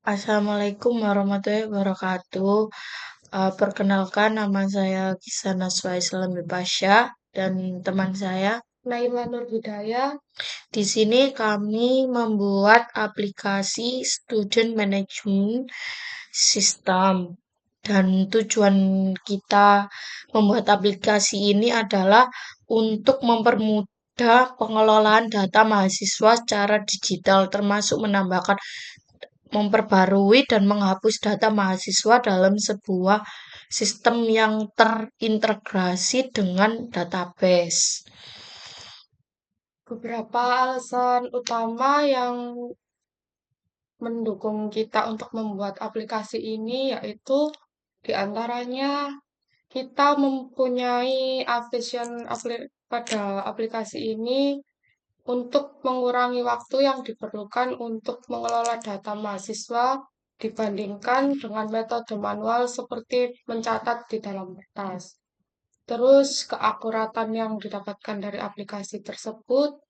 Assalamualaikum warahmatullahi wabarakatuh. Perkenalkan nama saya Kisana Swaislam Pasha dan teman saya Naila Nur Hidayah. Di sini kami membuat aplikasi Student Management System. Dan tujuan kita membuat aplikasi ini adalah untuk mempermudah pengelolaan data mahasiswa secara digital, termasuk memperbarui dan menghapus data mahasiswa dalam sebuah sistem yang terintegrasi dengan database. Beberapa alasan utama yang mendukung kita untuk membuat aplikasi ini yaitu diantaranya kita mempunyai pada aplikasi ini untuk mengurangi waktu yang diperlukan untuk mengelola data mahasiswa dibandingkan dengan metode manual seperti mencatat di dalam kertas. Terus, keakuratan yang didapatkan dari aplikasi tersebut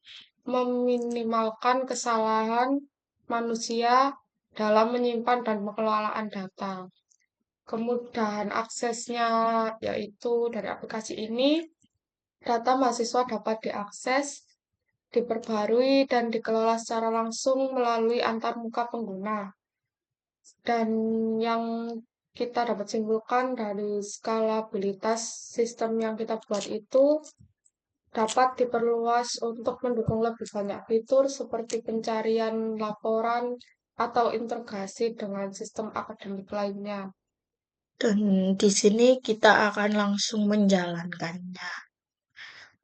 meminimalkan kesalahan manusia dalam menyimpan dan pengelolaan data. Kemudahan aksesnya yaitu dari aplikasi ini, data mahasiswa dapat diakses, diperbarui, dan dikelola secara langsung melalui antarmuka pengguna. Dan yang kita dapat simpulkan dari skalabilitas sistem yang kita buat itu dapat diperluas untuk mendukung lebih banyak fitur seperti pencarian laporan atau integrasi dengan sistem akademik lainnya. Dan di sini kita akan langsung menjalankannya.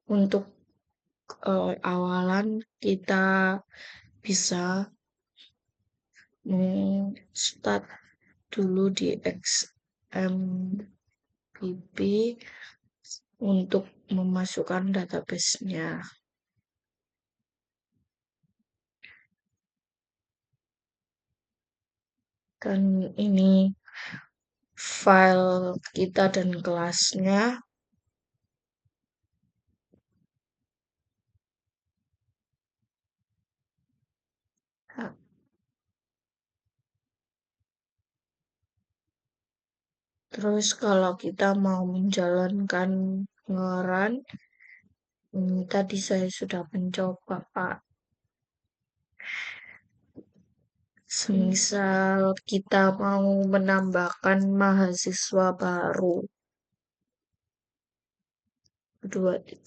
Untuk awalan kita bisa start dulu di XMPP untuk memasukkan database-nya. Dan ini file kita dan kelasnya. Terus kalau kita mau menjalankan ngeran, tadi saya sudah mencoba, Pak. Semisal kita mau menambahkan mahasiswa baru. 12.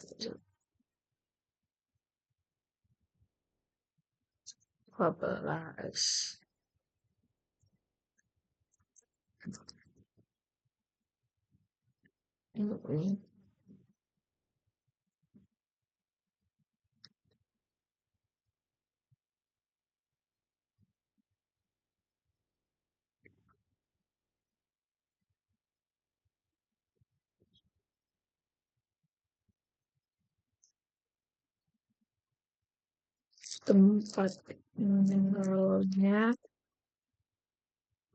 Ini tempat tinggalnya,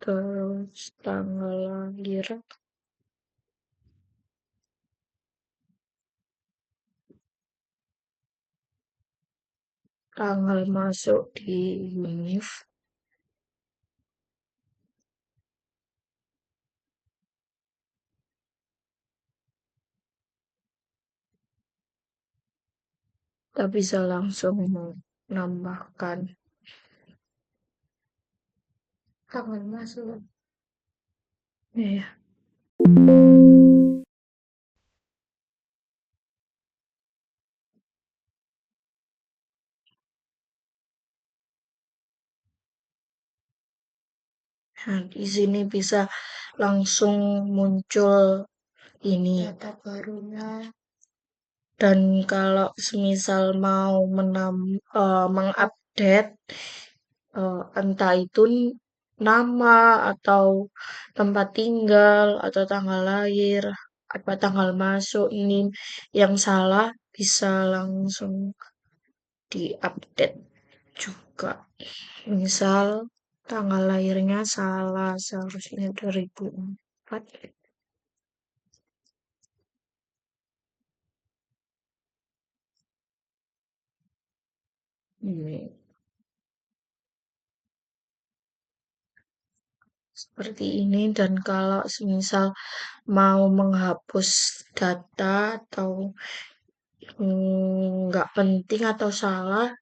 terus tanggal lahir, tanggal masuk di univ, kita bisa langsung menambahkan tanggal masuk. Iya. Nah, di sini bisa langsung muncul ini data barunya. Dan kalau semisal mau mengupdate entah itu nama atau tempat tinggal atau tanggal lahir apa tanggal masuk ini yang salah bisa langsung diupdate juga. Misal tanggal lahirnya salah, seharusnya 2004. Ini seperti ini. Dan kalau semisal mau menghapus data atau nggak penting atau salah,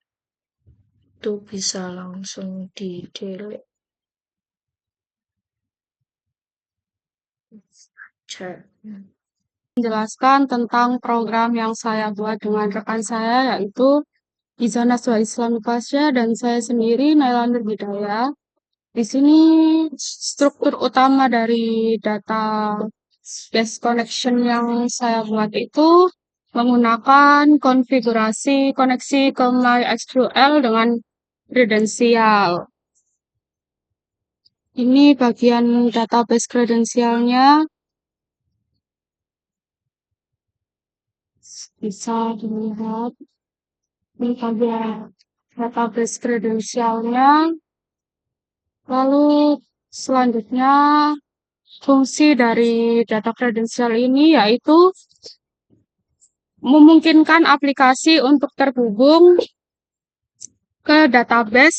itu bisa langsung di delete. Cek. Menjelaskan tentang program yang saya buat dengan rekan saya, yaitu Izana Suha Islam Pasha dan saya sendiri Naila Nur Hidayah. Di sini struktur utama dari data base connection yang saya buat itu menggunakan konfigurasi koneksi ke MySQL dengan kredensial. Ini bagian database kredensialnya. Bisa dilihat. Ini bagian database kredensialnya. Lalu selanjutnya fungsi dari data kredensial ini yaitu memungkinkan aplikasi untuk terhubung ke database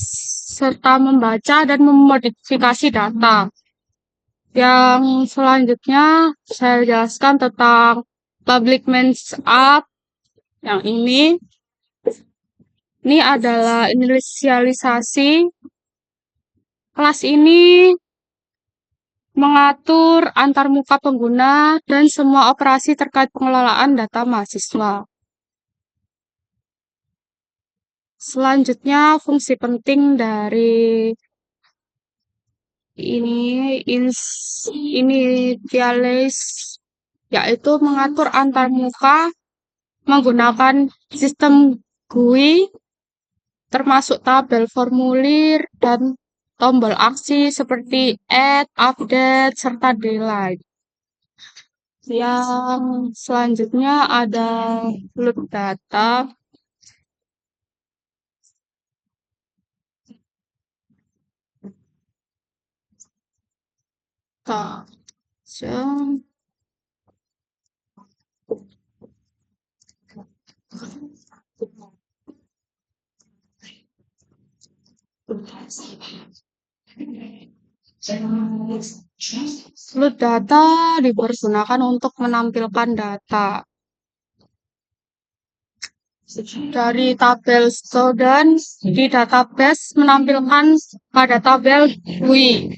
serta membaca dan memodifikasi data. Yang selanjutnya saya jelaskan tentang public means app yang ini. Ini adalah inisialisasi. Kelas ini mengatur antarmuka pengguna dan semua operasi terkait pengelolaan data mahasiswa. Selanjutnya, fungsi penting dari initialize yaitu mengatur antarmuka menggunakan sistem GUI termasuk tabel formulir dan tombol aksi seperti add, update, serta delete. Yang selanjutnya ada load data. Load data dipergunakan untuk menampilkan data dari tabel student di database menampilkan pada tabel GUI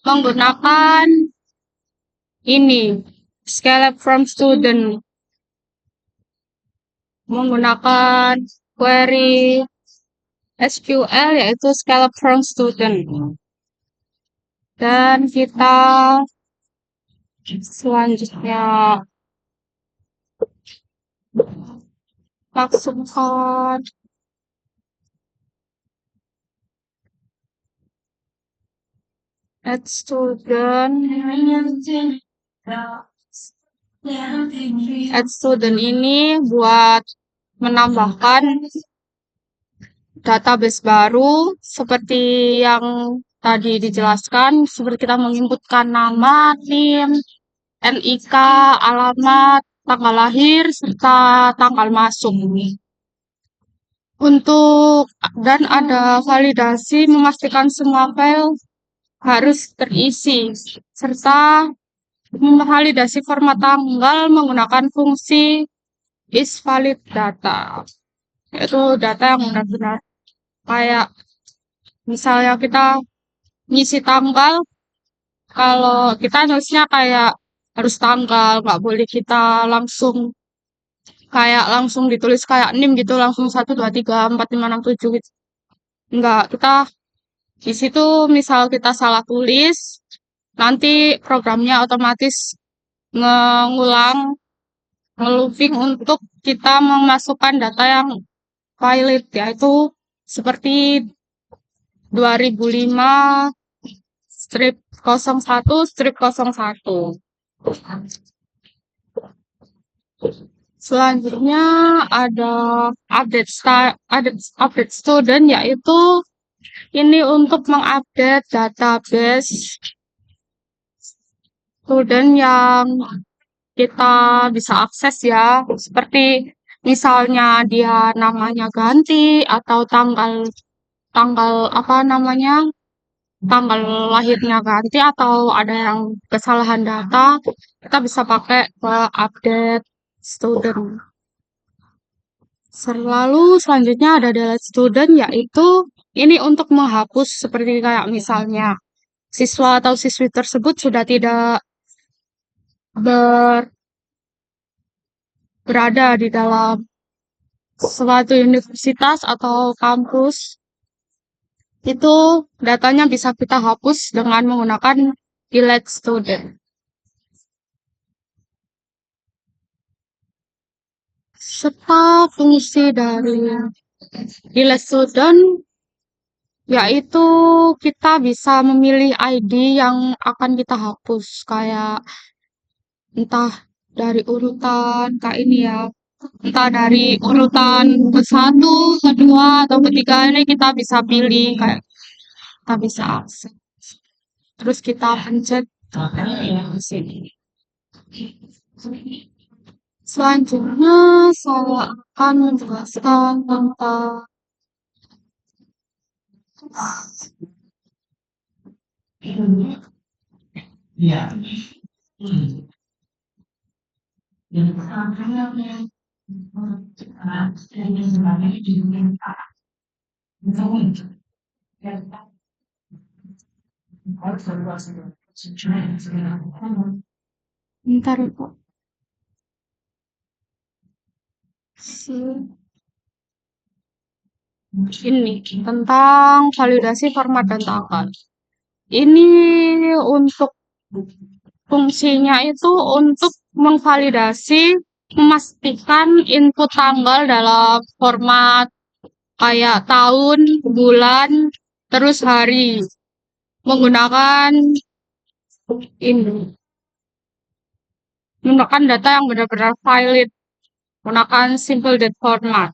menggunakan ini scale from student menggunakan query SQL yaitu scale from student. Dan kita selanjutnya masukkan add student. Add student ini buat menambahkan database baru seperti yang tadi dijelaskan, seperti kita menginputkan nama, NIM, NIK, alamat, tanggal lahir, serta tanggal masuk. Dan ada validasi memastikan semua file harus terisi, serta memvalidasi format tanggal menggunakan fungsi isValidData. Itu data yang benar-benar kayak misalnya kita ngisi tanggal, kalau kita nulisnya kayak harus tanggal, nggak boleh kita langsung ditulis kayak NIM gitu, langsung 1, 2, 3, 4, 5, 6, 7 gitu. Enggak, kita di situ misal kita salah tulis, nanti programnya otomatis ngelooping untuk kita memasukkan data yang valid, yaitu seperti 2005 strip 01 strip 01. Selanjutnya ada update student, yaitu ini untuk mengupdate database student yang kita bisa akses ya, seperti misalnya dia namanya ganti atau tanggal apa namanya tanggal lahirnya ganti atau ada yang kesalahan data, kita bisa pakai ke update student. Selalu selanjutnya ada delete student, yaitu ini untuk menghapus seperti kayak misalnya siswa atau siswi tersebut sudah tidak ber- berada di dalam suatu universitas atau kampus, itu datanya bisa kita hapus dengan menggunakan delete student. Serta fungsi dari delete student yaitu kita bisa memilih ID yang akan kita hapus, kayak entah dari urutan kayak ini ya, entah dari urutan ke satu, kedua, atau ketiga, ini kita bisa pilih, kayak kita bisa akses. Terus kita pencet di sini. Selanjutnya saya akan menjelaskan tentang bentar ya, Pak. Ini tentang validasi format dan tanggal. Ini untuk fungsinya itu untuk memvalidasi, memastikan input tanggal dalam format kayak tahun, bulan, terus hari, menggunakan ini, menggunakan data yang benar-benar valid, menggunakan simple date format.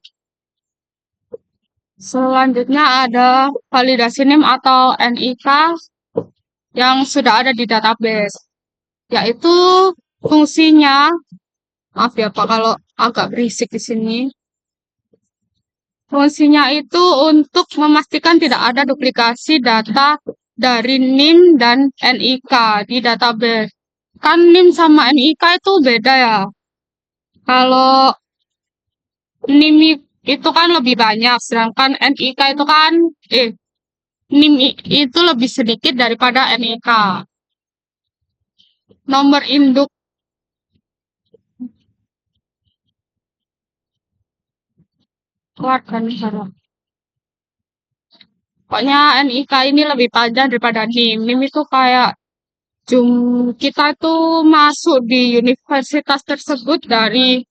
Selanjutnya ada validasi NIM atau NIK yang sudah ada di database, yaitu fungsinya, maaf ya Pak kalau agak berisik di sini. Fungsinya itu untuk memastikan tidak ada duplikasi data dari NIM dan NIK di database. Kan NIM sama NIK itu beda ya. Kalau NIM itu kan lebih banyak, sedangkan NIK itu kan NIM itu lebih sedikit daripada NIK. Nomor induk keluarga negara. Pokoknya NIK ini lebih panjang daripada NIM. NIM itu kayak kita tuh masuk di universitas tersebut dari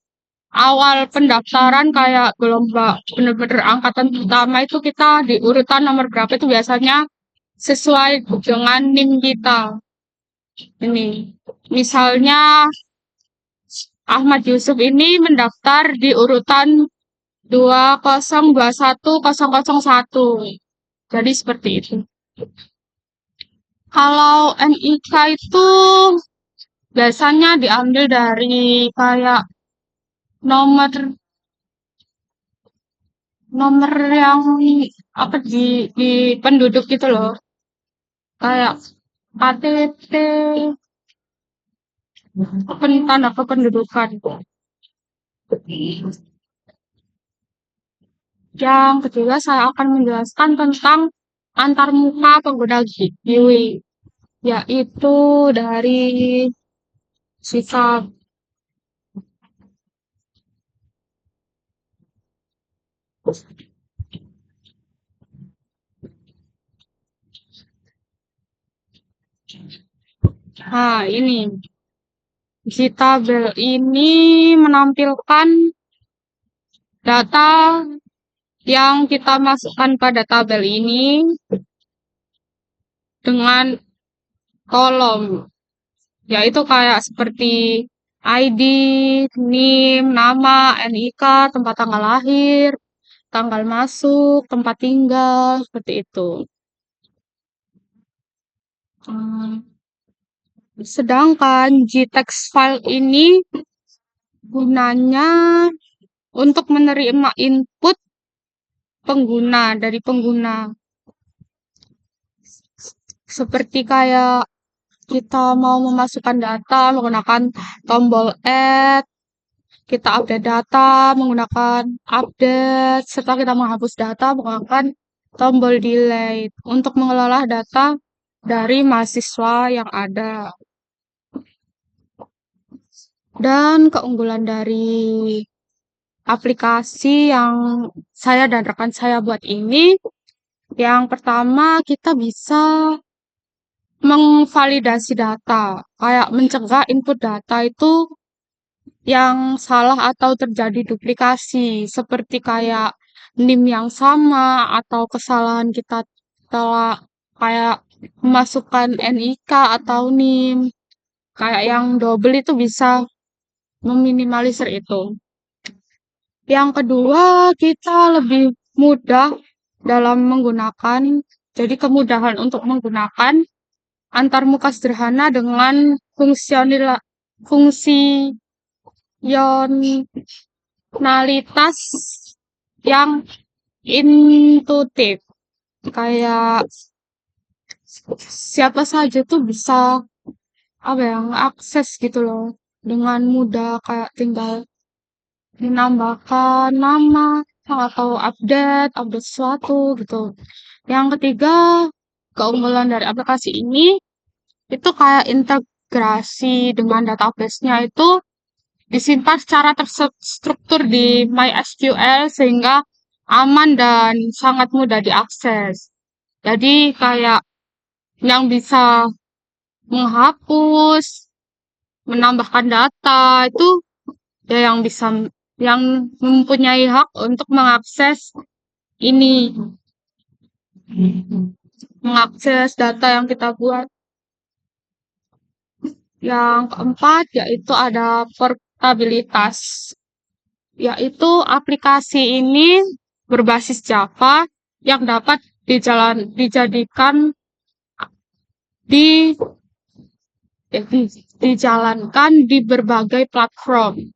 awal pendaftaran, kayak gelombang bener-bener angkatan pertama itu kita di urutan nomor berapa itu biasanya sesuai dengan NIM kita. Ini misalnya Ahmad Yusuf ini mendaftar di urutan 2021001. Jadi seperti itu. Kalau NIK itu biasanya diambil dari kayak nomor nomor yang apa di penduduk gitu loh. Kayak KTP, tanda kependudukan. Yang kedua saya akan menjelaskan tentang antarmuka pengguna GIWI, yaitu dari sifat ini Gitabel ini menampilkan data yang kita masukkan pada tabel ini dengan kolom, yaitu kayak seperti ID, NIM, nama, NIK, tempat tanggal lahir, tanggal masuk, tempat tinggal, seperti itu. Sedangkan GText file ini gunanya untuk menerima input pengguna dari pengguna. Seperti kayak kita mau memasukkan data menggunakan tombol add, kita update data menggunakan update, serta kita menghapus data menggunakan tombol delete untuk mengelola data dari mahasiswa yang ada. Dan keunggulan dari aplikasi yang saya dan rekan saya buat ini, yang pertama kita bisa mengvalidasi data, kayak mencegah input data itu yang salah atau terjadi duplikasi, seperti kayak NIM yang sama atau kesalahan kita telah kayak memasukkan NIK atau NIM, kayak yang double itu bisa meminimalisir itu. Yang kedua, kita lebih mudah dalam menggunakan, jadi kemudahan untuk menggunakan antarmuka sederhana dengan fungsionalitas yang intuitif. Kayak siapa saja tuh bisa apa ya, akses gitu loh dengan mudah, kayak tinggal menambahkan nama atau update sesuatu gitu. Yang ketiga, keunggulan dari aplikasi ini itu kayak integrasi dengan database-nya itu disimpan secara terstruktur di MySQL sehingga aman dan sangat mudah diakses. Jadi kayak yang bisa menghapus, menambahkan data itu ya yang mempunyai hak untuk ini mengakses data yang kita buat. Yang keempat yaitu ada portabilitas, yaitu aplikasi ini berbasis Java yang dapat dijadikan di dijalankan di berbagai platform,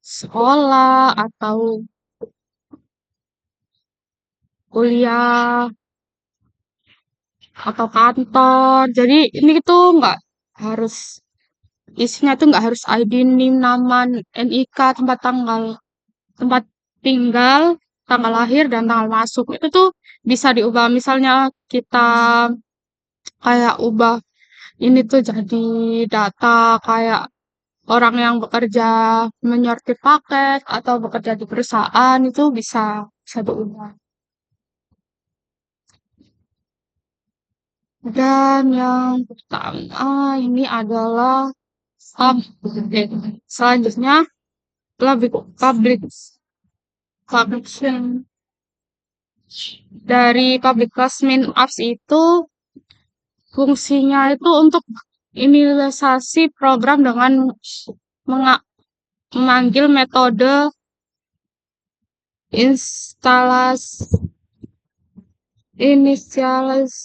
sekolah atau kuliah atau kantor. Jadi ini tuh nggak harus isinya tuh nggak harus ID, NIM, nama, NIK, tempat tinggal, tanggal lahir dan tanggal masuk. Itu tuh bisa diubah. Misalnya kita kayak ubah ini tuh jadi data kayak orang yang bekerja menyortir paket atau bekerja di perusahaan itu bisa diubah. Dan yang pertama ini adalah update. Selanjutnya public publication. Dari public class main apps itu fungsinya itu untuk inisialisasi program dengan memanggil metode initialis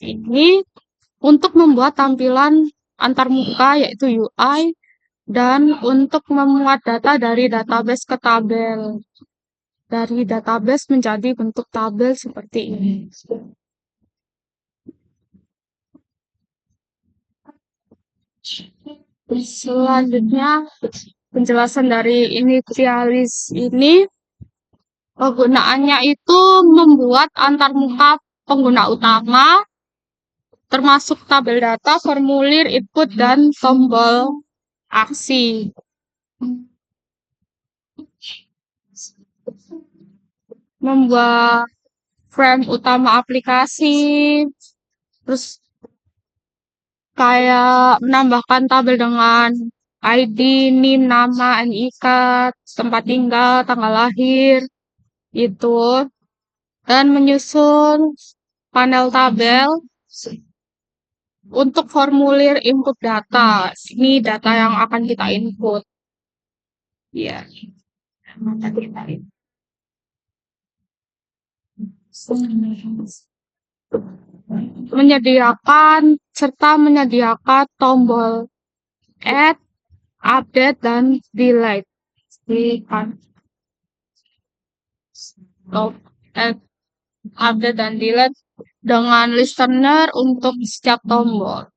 ini untuk membuat tampilan antarmuka yaitu UI dan untuk memuat data dari database ke tabel. Dari database menjadi bentuk tabel seperti ini. Selanjutnya, penjelasan dari initialis ini, penggunaannya itu membuat antarmuka pengguna utama, termasuk tabel data, formulir, input, dan tombol aksi. Membuat frame utama aplikasi, terus kayak menambahkan tabel dengan ID, NIM, nama, NIK, tempat tinggal, tanggal lahir, itu, dan menyusun panel tabel untuk formulir input data. Ini data yang akan kita input. Ya. Menyediakan tombol add, update, dan delete. add, update, dan delete dengan listener untuk setiap tombol.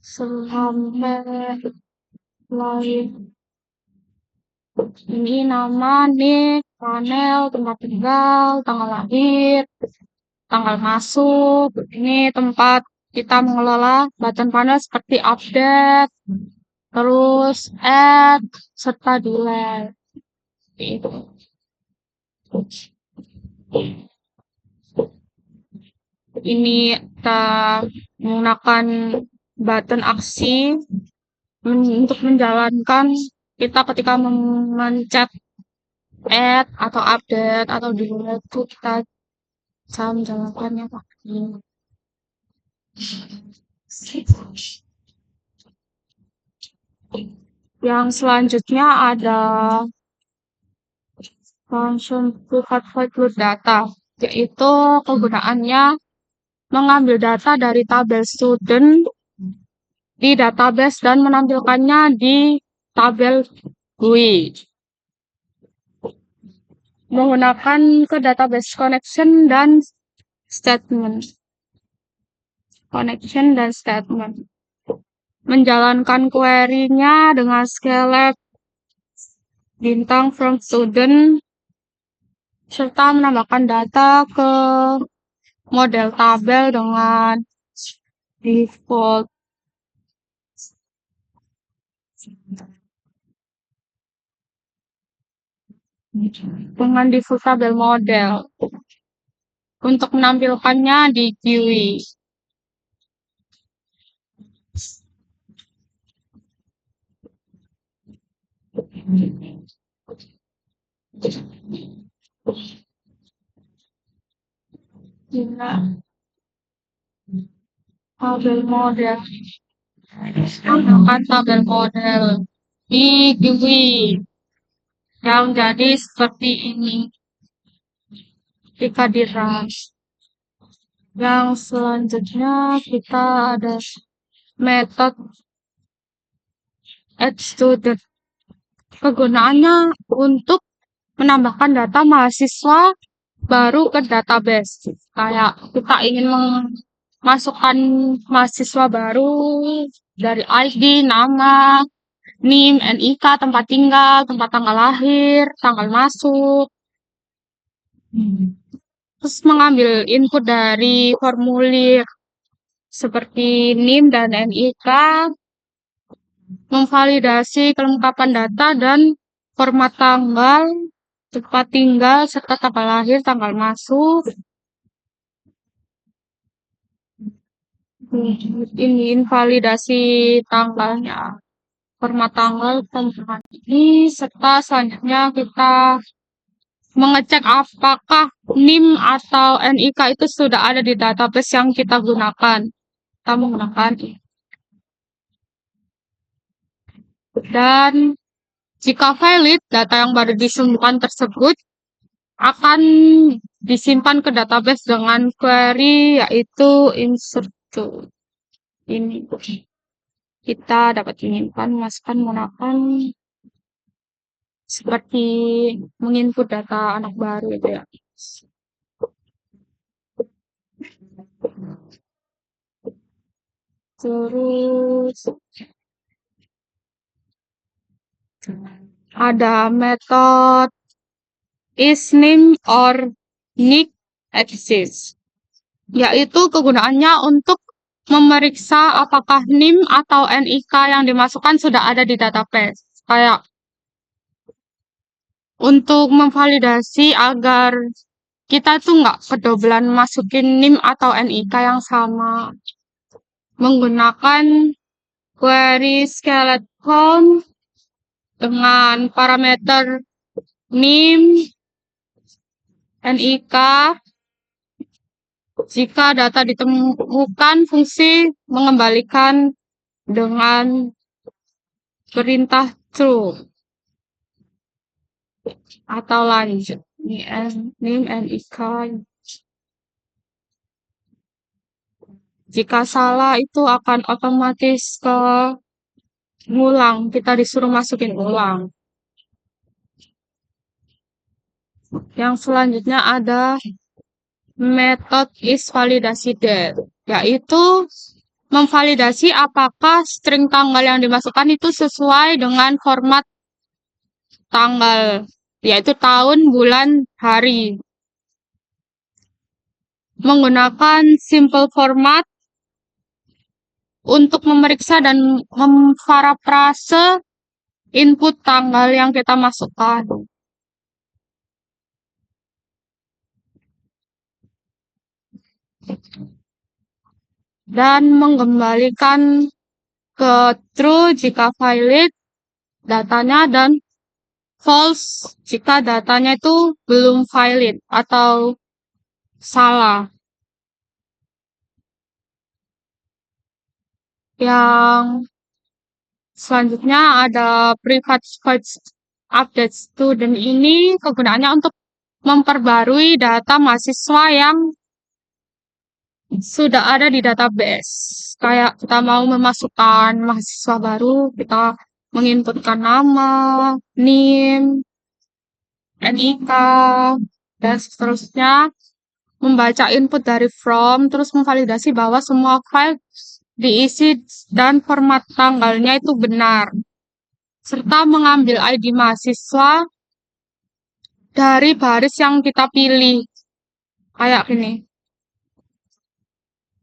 Sampai lain ini nama, nick, panel, tempat tinggal, tanggal lahir, tanggal masuk. Ini tempat kita mengelola button panel seperti update, terus add, serta delete. Itu. Ini kita menggunakan button aksi untuk menjalankan kita ketika mencet add atau update atau delete itu kita bisa menjalankannya pakai ini. Yang selanjutnya ada function pivot void data, yaitu kegunaannya mengambil data dari tabel student di database dan menampilkannya di tabel GUI. Menggunakan ke database connection dan statement. Connection dan statement. Menjalankan query-nya dengan select bintang from student serta menambahkan data ke model tabel dengan default. Dengan default tabel model untuk menampilkannya di GUI. Tabel model. Menggunakan tabel model di GUI yang jadi seperti ini jika di run. Yang selanjutnya kita ada method add student. Kegunaannya untuk menambahkan data mahasiswa baru ke database. Kayak kita ingin memasukkan mahasiswa baru dari ID, nama, NIM, NIK, tempat tinggal, tempat tanggal lahir, tanggal masuk. Terus mengambil input dari formulir seperti NIM dan NIK, memvalidasi kelengkapan data dan format tanggal, tempat tinggal, serta tanggal lahir, tanggal masuk. Ini invalidasi tanggalnya, format tanggal, tempat ini, serta selanjutnya kita mengecek apakah NIM atau NIK itu sudah ada di database yang kita gunakan. Kita menggunakan ini. Dan jika valid, data yang baru disimpan tersebut akan disimpan ke database dengan query yaitu insert to. Ini kita dapat menyimpan, masukkan, menggunakan seperti menginput data anak baru gitu ya. Terus ada metode isName or NIC exists, yaitu kegunaannya untuk memeriksa apakah NIM atau NIK yang dimasukkan sudah ada di database. Kayak untuk memvalidasi agar kita tuh nggak kedobelan masukin NIM atau NIK yang sama. Menggunakan query skeleton dengan parameter NIM, NIK. Jika data ditemukan, fungsi mengembalikan dengan perintah true atau lanjut. NIM, NIK. Jika salah itu akan otomatis ke ngulang, kita disuruh masukin ulang. Yang selanjutnya ada method is validasi that, yaitu memvalidasi apakah string tanggal yang dimasukkan itu sesuai dengan format tanggal, yaitu tahun, bulan, hari. Menggunakan simple format untuk memeriksa dan memparafrase input tanggal yang kita masukkan. Dan mengembalikan ke true jika valid datanya dan false jika datanya itu belum valid atau salah. Yang selanjutnya ada private voice update student, ini kegunaannya untuk memperbarui data mahasiswa yang sudah ada di database. Kayak kita mau memasukkan mahasiswa baru, kita menginputkan nama, NIM, NIK, dan seterusnya, membaca input dari from, terus memvalidasi bahwa semua file diisi dan format tanggalnya itu benar, serta mengambil ID mahasiswa dari baris yang kita pilih. Kayak gini.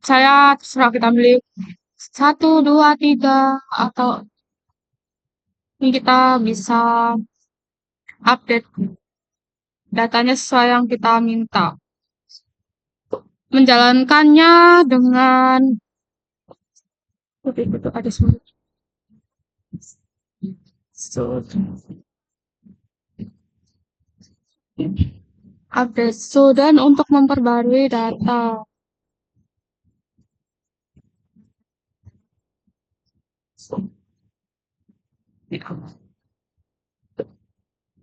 Saya terserah kita pilih 1, 2, 3, atau ini kita bisa update datanya sesuai yang kita minta. Menjalankannya dengan itu ada semua. Update student untuk memperbarui data.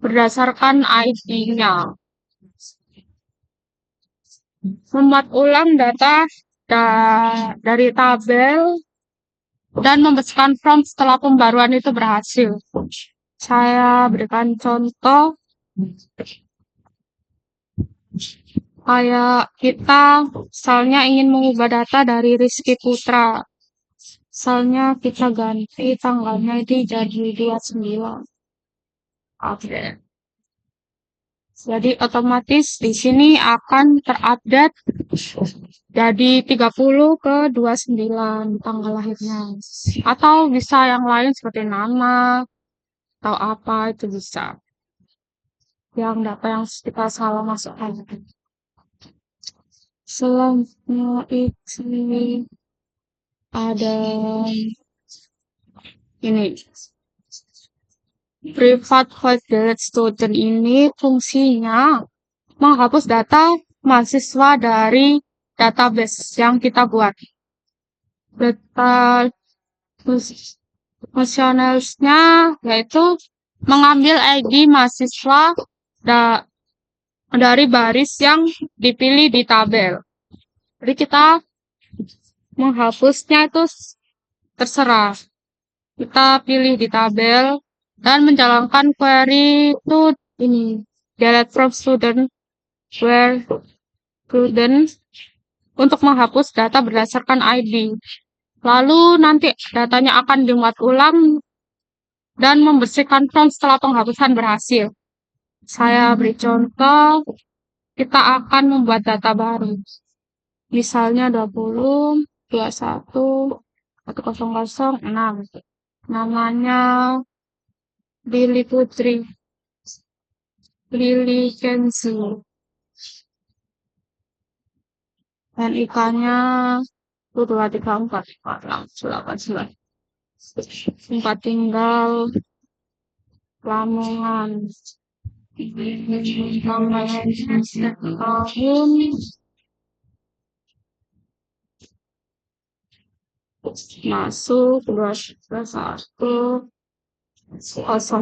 Berdasarkan ID-nya. Membuat ulang data dari tabel dan membersihkan form setelah pembaruan itu berhasil. Saya berikan contoh. Kayak kita misalnya ingin mengubah data dari Rizky Putra. Misalnya kita ganti tanggalnya itu jadi 29. Oke. Jadi otomatis di sini akan terupdate jadi 30 ke 29 tanggal lahirnya. Atau bisa yang lain seperti nama atau apa itu bisa. Yang data yang kita salah masukkan. Selanjutnya itu ada ini. Private void delete student ini fungsinya menghapus data mahasiswa dari database yang kita buat. Data fungsionalnya yaitu mengambil ID mahasiswa dari baris yang dipilih di tabel. Jadi kita menghapusnya itu terserah. Kita pilih di tabel dan menjalankan query itu ini delete from student where student untuk menghapus data berdasarkan ID. Lalu nanti datanya akan dimuat ulang dan membersihkan form setelah penghapusan berhasil. Saya beri contoh, kita akan membuat data baru. Misalnya 20, 21, 1006. Namanya Lily Putri. Lily Kenzi. Dan ikannya 2, 3, 4, 5, 6, 8, 9. Tempat tinggal Lamongan. Tahun masuk 21 08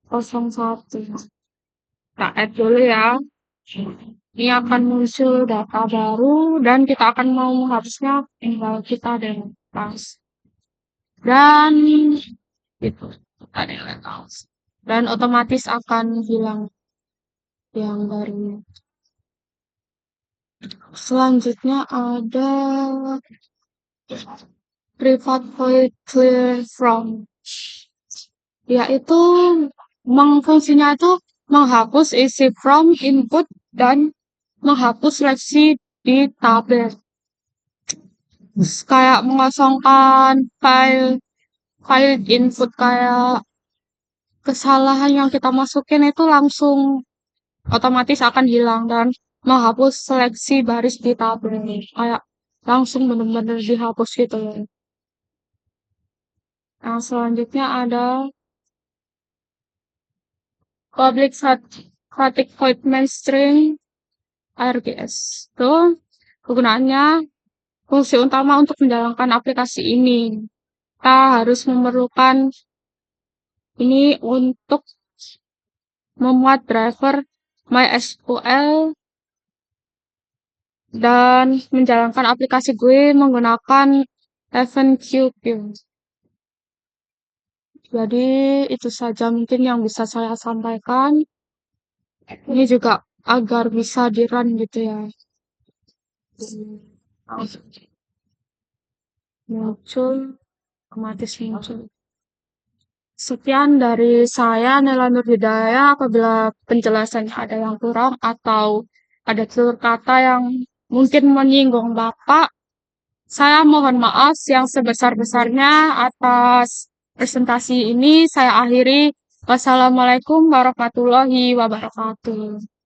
01. Kita add dulu ya. Ini akan muncul data baru dan kita akan mau menghapusnya tinggal kita pas. Dan itu tadi dan otomatis akan hilang yang barunya. Selanjutnya ada private void clear from, yaitu fungsinya itu menghapus isi from input dan menghapus seleksi di tabel. Kayak mengosongkan file file input, kayak kesalahan yang kita masukin itu langsung otomatis akan hilang, dan menghapus seleksi baris di tabel kayak langsung benar-benar dihapus gitu loh. Nah, selanjutnya ada public static void main string RGS. Itu kegunaannya, fungsi utama untuk menjalankan aplikasi ini. Kita harus memerlukan ini untuk memuat driver MySQL dan menjalankan aplikasi gue menggunakan EventQueue. Jadi itu saja mungkin yang bisa saya sampaikan. Ini juga agar bisa di-run gitu ya. Muncul, otomatis muncul. Sekian dari saya, Nela Nurhidayah. Apabila penjelasannya ada yang kurang atau ada tutur kata yang mungkin menyinggung Bapak, saya mohon maaf yang sebesar-besarnya atas presentasi ini. Saya akhiri. Wassalamualaikum warahmatullahi wabarakatuh.